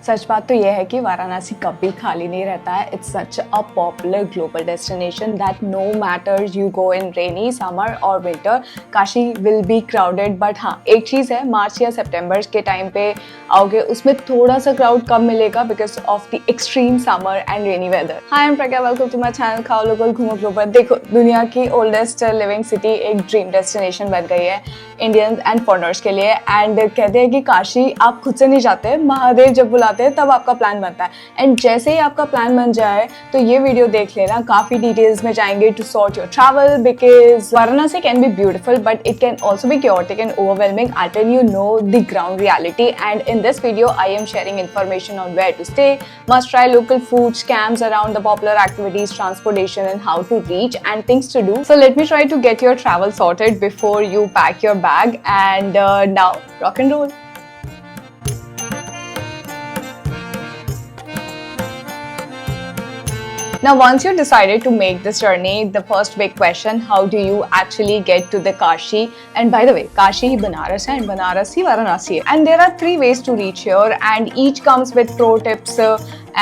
सच बात तो यह है कि वाराणसी कभी खाली नहीं रहता है. It's such a popular global destination that no matter you go in rainy, summer or winter, Kashi will be crowded. But हाँ, एक चीज़ है, मार्च या सितंबर के टाइम पे आओगे उसमें थोड़ा सा क्राउड कम मिलेगा because of the extreme summer and rainy weather. Hi, I'm Pragya. Welcome to my channel. खाओ लोकल घूमो ग्लोबल. देखो, दुनिया की oldest living city एक ड्रीम डेस्टिनेशन बन गई है इंडियंस एंड फॉरेनर्स के लिए. एंड कहते हैं कि काशी आप खुद से नहीं जाते, महादेव जब बुलाते हैं तब आपका प्लान बनता है. एंड जैसे ही आपका प्लान बन जाए तो ये वीडियो देख लेना, काफी डिटेल्स में जाएंगे to sort your travel because Varanasi can be beautiful but it can also be chaotic and overwhelming until you know the ground reality. And in this video I am sharing information on where to stay, must try local food, scams around the popular activities, transportation and how to reach and things to do. So let me try to get your travel sorted before you pack your bag. And now rock and roll. Now, once you decided to make this journey, the first big question, how do you actually get to the Kashi? And by the way, Kashi ही बनारस है and Banaras ही वाराणसी है. And there are 3 ways to reach here and each comes with pro tips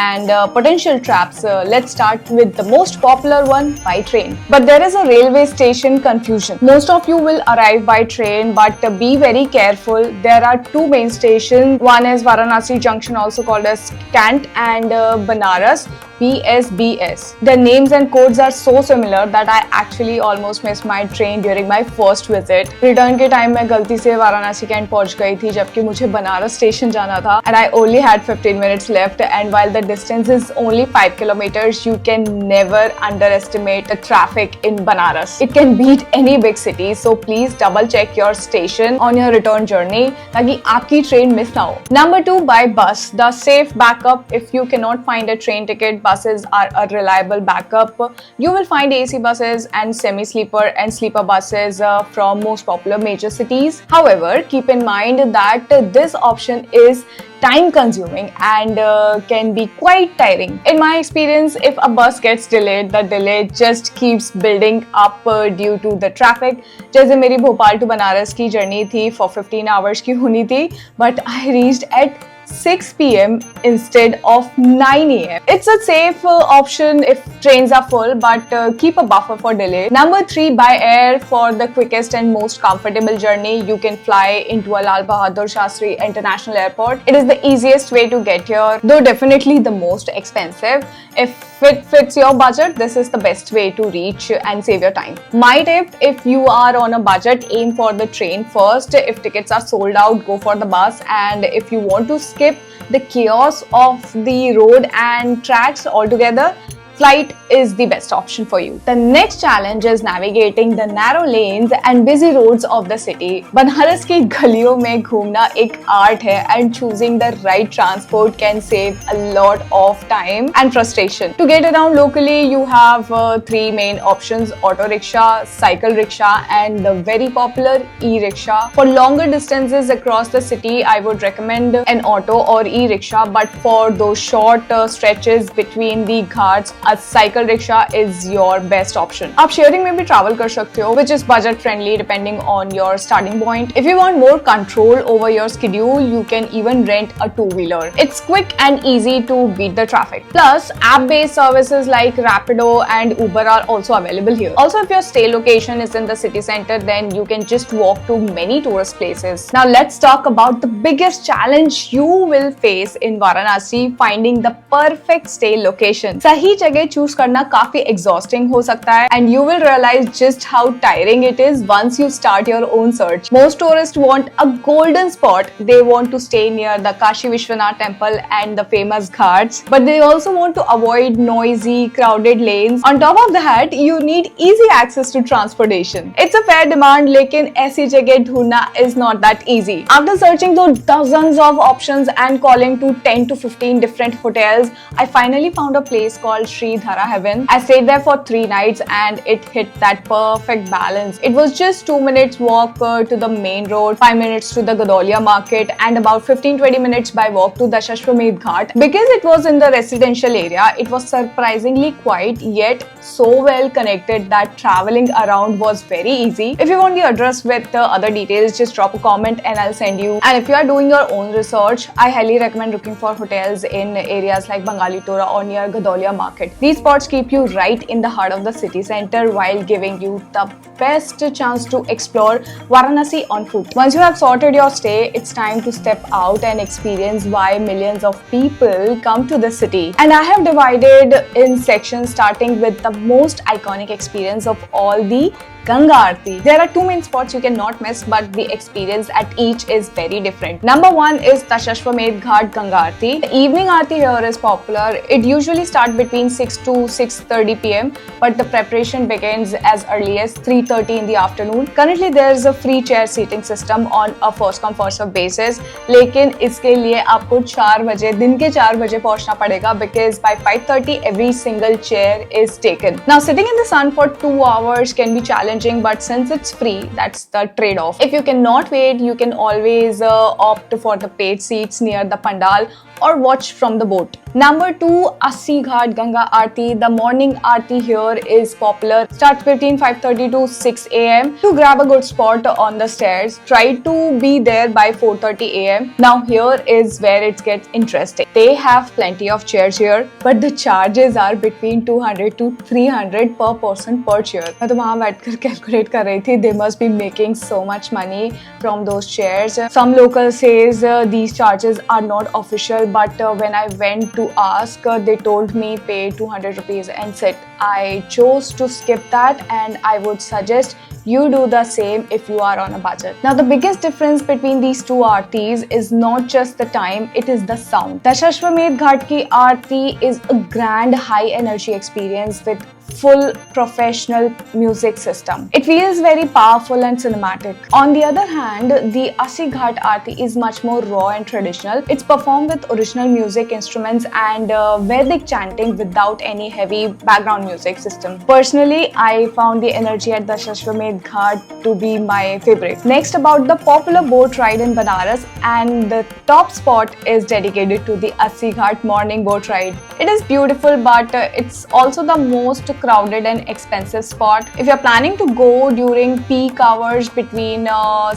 and potential traps. Let's start with the most popular one, by train. But there is a railway station confusion. Most of you will arrive by train, but be very careful. There are 2 main stations. One is Varanasi Junction, also called as Cant, and Banaras, BSBS. The names and codes are so similar that I actually almost missed my train during my first visit. Return के time मैं गलती से Varanasi cantt पहुंच गई थी जबकि मुझे Banaras station जाना था. And I only had 15 minutes left. And while the distance is only 5 kilometers, you can never underestimate the traffic in Banaras. It can beat any big city. So please double check your station on your return journey ताकि आपकी train miss ना हो. Number 2, by bus. The safe backup. If you cannot find a train ticket, buses are a reliable backup. You will find AC buses and semi-sleeper and sleeper buses from most popular major cities. However, keep in mind that this option is time consuming and can be quite tiring. In my experience, if a bus gets delayed, the delay just keeps building up due to the traffic. जैसे मेरी Bhopal to Banaras की journey थी for 15 hours की होनी थी, but I reached at 6 p.m. instead of 9 a.m. It's a safe option if trains are full, but keep a buffer for delay. Number 3, by air. For the quickest and most comfortable journey, you can fly into a Lal Bahadur Shastri International Airport. It is the easiest way to get here, though definitely the most expensive. If it fits your budget, this is the best way to reach and save your time. My tip, if you are on a budget, aim for the train first. If tickets are sold out, go for the bus. And if you want to skip the chaos of the road and tracks altogether, flight is the best option for you. The next challenge is navigating the narrow lanes and busy roads of the city. Banaras की गलियों में घूमना एक art है and choosing the right transport can save a lot of time and frustration. To get around locally, you have 3 main options: auto rickshaw, cycle rickshaw and the very popular e-rickshaw. For longer distances across the city, I would recommend an auto or e-rickshaw, but for those short stretches between the ghats, a cycle rickshaw is your best option. आप sharing में भी travel कर सकते हो, which is budget friendly depending on your starting point. If you want more control over your schedule, you can even rent a 2-wheeler. It's quick and easy to beat the traffic. Plus, app-based services like Rapido and Uber are also available here. Also, if your stay location is in the city center, then you can just walk to many tourist places. Now, let's talk about the biggest challenge you will face in Varanasi: finding the perfect stay location. सही जगह choose करना काफी exhausting हो सकता है and you will realize just how tiring it is once you start your own search. Most tourists want a golden spot. They want to stay near the Kashi Vishwanath temple and the famous ghats, but they also want to avoid noisy, crowded lanes. On top of that, you need easy access to transportation. It's a fair demand, लेकिन ऐसी जगह ढूंढना is not that easy. After searching through dozens of options and calling to 10 to 15 different hotels, I finally found a place called Sri Sridhara Heaven. I stayed there for 3 nights and it hit that perfect balance. It was just 2 minutes walk to the main road, 5 minutes to the Gadolia market, and about 15-20 minutes by walk to Dashashwamedh Ghat. Because it was in the residential area, it was surprisingly quiet yet so well connected that traveling around was very easy. If you want the address with the other details, just drop a comment and I'll send you. And if you are doing your own research, I highly recommend looking for hotels in areas like Bengali Tora or near Gadolia market. These spots keep you right in the heart of the city center while giving you the best chance to explore Varanasi on foot. Once you have sorted your stay, it's time to step out and experience why millions of people come to the city. And I have divided in sections, starting with the most iconic experience of all, the Ganga Aarti. There are 2 main spots you cannot miss, but the experience at each is very different. Number 1 is Dashashwamedh Ghat Ganga Aarti. The evening Aarti here is popular. It usually starts between 6 to 6:30 p.m. but the preparation begins as early as 3:30 in the afternoon. Currently there is a free chair seating system on a first come first serve basis. लेकिन इसके लिए आपको 4 बजे दिन के 4 बजे पहुंचना पड़ेगा, because by 5:30 every single chair is taken. Now sitting in the sun for 2 hours can be challenging, but since it's free, that's the trade-off. If you cannot wait, you can always opt for the paid seats near the pandal or watch from the boat. Number 2, Assi Ghat Ganga Aarti. The morning Aarti here is popular. Starts between 5:30 to 6 a.m. To grab a good spot on the stairs, try to be there by 4:30 a.m. Now here is where it gets interesting. They have plenty of chairs here, but the charges are between 200 to 300 per person per chair. मैं तो वहाँ बैठकर calculate कर रही थी. They must be making so much money from those chairs. Some locals says these charges are not official, but when I went to ask, they told me pay 200 rupees and sit. I chose to skip that, and I would suggest you do the same if you are on a budget. Now the biggest difference between these two aartis is not just the time, it is the sound. Dashashwamedh Ghat ki aarti is a grand high energy experience with full professional music system. It feels very powerful and cinematic. On the other hand, the Assi Ghat Aarti is much more raw and traditional. It's performed with original music instruments and Vedic chanting without any heavy background music system. Personally, I found the energy at Dashashwamedh Ghat to be my favorite. Next, about the popular boat ride in Banaras, and the top spot is dedicated to the Assi Ghat morning boat ride. It is beautiful, but it's also the most crowded and expensive spot. If you're planning to go during peak hours between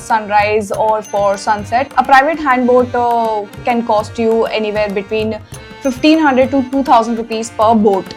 sunrise or for sunset, a private handboat can cost you anywhere between 1500 to 2000 rupees per boat.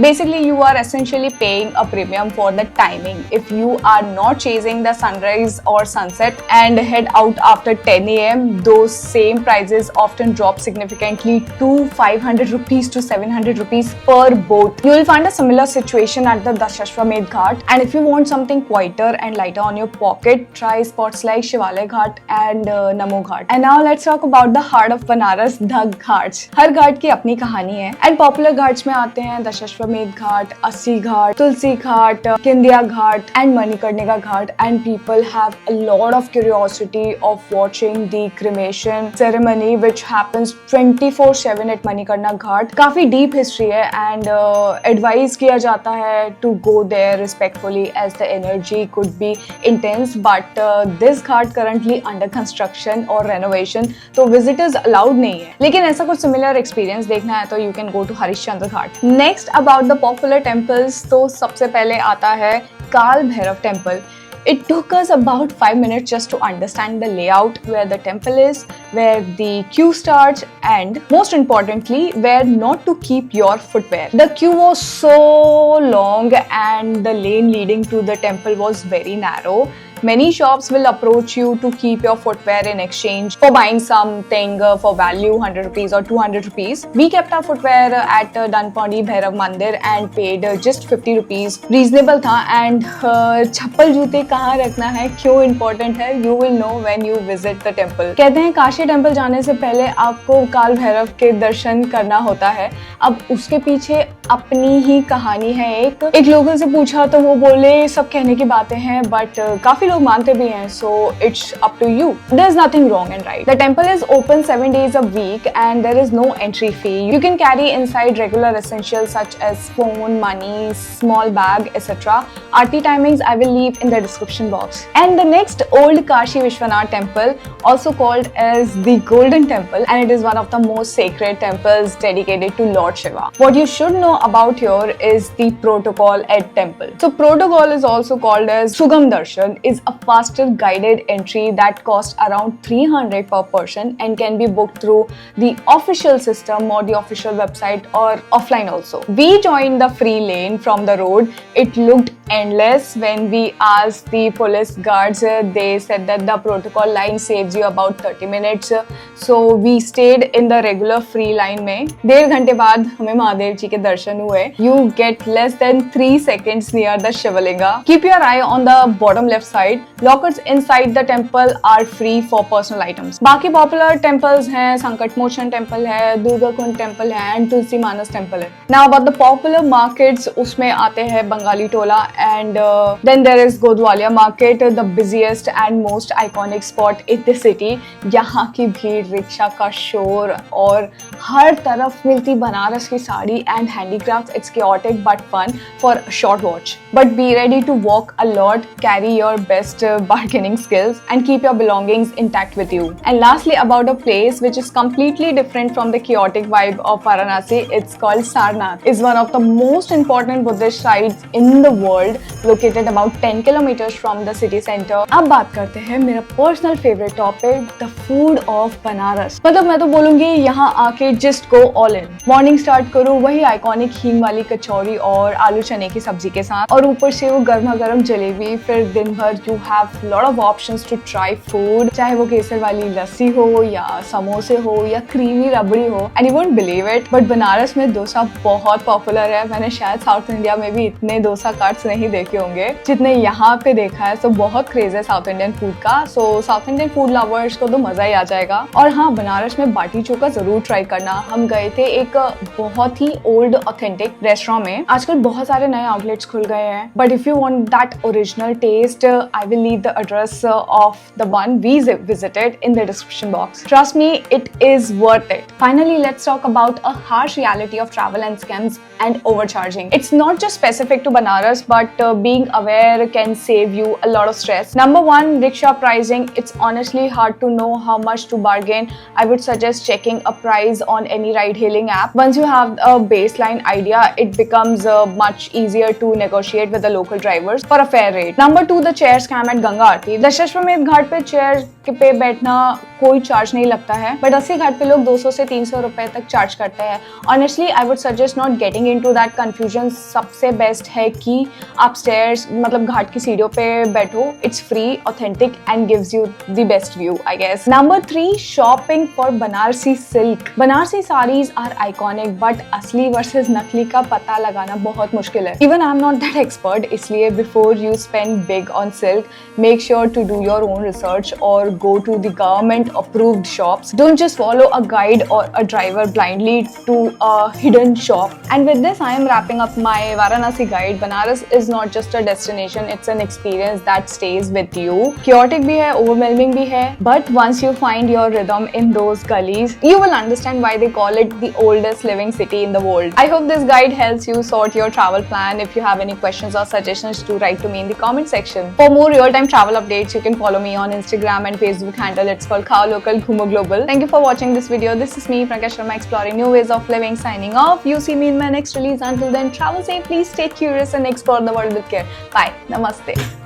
Basically, you are essentially paying a premium for the timing. If you are not chasing the sunrise or sunset and head out after 10 a.m., those same prices often drop significantly to 500 rupees to 700 rupees per boat. You will find a similar situation at the Dashashwamedh Ghat, and if you want something quieter and lighter on your pocket, try spots like Shivalaya Ghat and Namo Ghat. And now let's talk about the heart of Banaras, the Ghats. हर घाट की अपनी कहानी है, and popular Ghats में आते हैं दशाश्वमेध घाट, अस्सी घाट, तुलसी घाट, किंदिया घाट and Manikarnika Ghat, and people have a lot of curiosity of watching the cremation ceremony which happens 24/7 at Manikarna Ghat. काफी deep history है and advise किया जाता है to go there respectfully as the energy could be intense, but this Ghat currently under construction or renovation, तो visitors allowed नहीं है. लेकिन ऐसा कुछ similar experience देखना है तो you can go to Harishchandra Ghat. Next, about the popular temples, तो सबसे पहले आता है काल Bhairav temple. It took us about 5 minutes just to understand the layout, where the temple is, where the queue starts, and most importantly, where not to keep your footwear. The queue was so long and the lane leading to the temple was very narrow. Many shops will approach you to keep your footwear in exchange for buying something for value 100 rupees or 200 rupees. We kept our footwear at Danpandi Bhairav Mandir and paid just 50 rupees. Reasonable था, and चप्पल जूते कहाँ रखना है, क्यों important है, you will know when you visit the temple. कहते हैं Kashi temple जाने से पहले आपको काल भैरव के दर्शन करना होता है. अब उसके पीछे अपनी ही कहानी है. एक लोकल से पूछा तो वो बोले सब कहने की बातें हैं, बट काफी लोग मानते भी हैं, so it's up to you. There's nothing wrong and right. The temple is open 7 days a week and there is no entry fee. You can carry inside regular essentials such as phone, money, small bag, etc. Aarti timings I will leave in the description box. And the next old Kashi Vishwanath temple, also called as the Golden Temple, and it is one of the most sacred temples dedicated to Lord Shiva. What you should know about here is the protocol at temple. So protocol is also called as Sugam Darshan, is a faster guided entry that costs around 300 per person and can be booked through the official system or the official website or offline also. We joined the free lane from the road. It looked endless. When we asked the police guards, they said that the protocol line saves you about 30 minutes. So we stayed in the regular free line में. 1.5 घंटे बाद हमें महादेव जी के दर्शन हुए. You get less than 3 seconds near the Shivalinga. Keep your eye on the bottom left side. Lockers inside the temple are free for personal items. बाकी popular temples हैं, संकट मोचन temple है, दुर्गा कुंड temple है, and तुलसी मानस temple है. Now about the popular markets, उसमें आते हैं बंगाली टोला, and then there is Godwalia market, the busiest and most iconic spot in the city. यहाँ की भीड़, रिक्शा का शोर और हर तरफ मिलती बनारस की sari and handicrafts. It's chaotic but fun for a short watch. But be ready to walk a lot, carry your best bargaining skills and keep your belongings intact with you. And lastly, about a place which is completely different from the chaotic vibe of Varanasi, it's called Sarnath. It's one of the most important Buddhist sites in the world, located about 10 kilometers from the city center. अब बात करते हैं मेरा personal favourite topic, the food of Banaras. मतलब मैं तो बोलूंगी यहाँ आके just go all in. Morning start करो वही आइकॉनिक हींग वाली कचौरी और आलू चने की सब्जी के साथ, और ऊपर से वो गर्मा गर्म जलेबी. फिर दिन भर you have lot of options to try food, चाहे वो केसर वाली लस्सी हो या समोसे हो या क्रीमी रबड़ी हो. And you won't believe it, but Banaras में डोसा बहुत पॉपुलर है. मैंने शायद साउथ इंडिया में भी इतने डोसा कार्ट्स नहीं देखे होंगे जितने यहाँ पे देखा है. सो बहुत क्रेज है साउथ इंडियन फूड का. सो साउथ इंडियन फूड लवर्स को तो मजा ही आ जाएगा. और हाँ, बनारस में बाटी चोखा जरूर ट्राई करना. हम गए थे एक बहुत ही ओल्ड ऑथेंटिक रेस्टोरेंट में. आजकल बहुत सारे नए आउटलेट्स खुल गए हैं, but if you want that original taste, I will leave the address of the one we visited in the description box. Trust me, it is worth it. Finally, let's talk about a harsh reality of travel and scams and overcharging. It's not just specific to Banaras, but being aware can save you a lot of stress. Number one, rickshaw pricing. It's honestly hard to know how much to bargain. I would suggest checking a price on any ride-hailing app. Once you have a baseline idea, it becomes much easier to negotiate with the local drivers for a fair rate. Number two, the chair scam at Ganga Aarti. Dashashwamedh ghat पे chair पे बैठना कोई charge नहीं लगता है, but अस्सी घाट पे लोग 200 से 300 रुपए तक चार्ज करते हैं. Honestly I would suggest not getting into that confusion. सबसे बेस्ट है कि आप स्टेयर्स मतलब घाट की सीढ़ियों पे बैठो. It's free, authentic and gives you the best view, I guess. Number 3, shopping for Banarasi silk. Banarasi saris are iconic, but असली वर्सेस नकली का पता लगाना बहुत मुश्किल है. Even I am not that expert, इसलिए before you spend big on silk, make sure to do your own research और go to the government approved shops. Don't just follow a guide or a driver blindly to a hidden shop. And with this, I am wrapping up my Varanasi guide. Banaras is not just a destination, it's an experience that stays with you. Chaotic bhi hai, overwhelming bhi hai, but once you find your rhythm in those gullies, you will understand why they call it the oldest living city in the world. I hope this guide helps you sort your travel plan. If you have any questions or suggestions, do write to me in the comment section. For more real-time travel updates, you can follow me on Instagram and Facebook handle. It's called Khao Local Ghumo Global. Thank you for watching this video. This is me, Prakash Sharma, exploring new ways of living, signing off. You see me in my next release. Until then, travel safely, stay curious and explore the world with care. Bye. Namaste.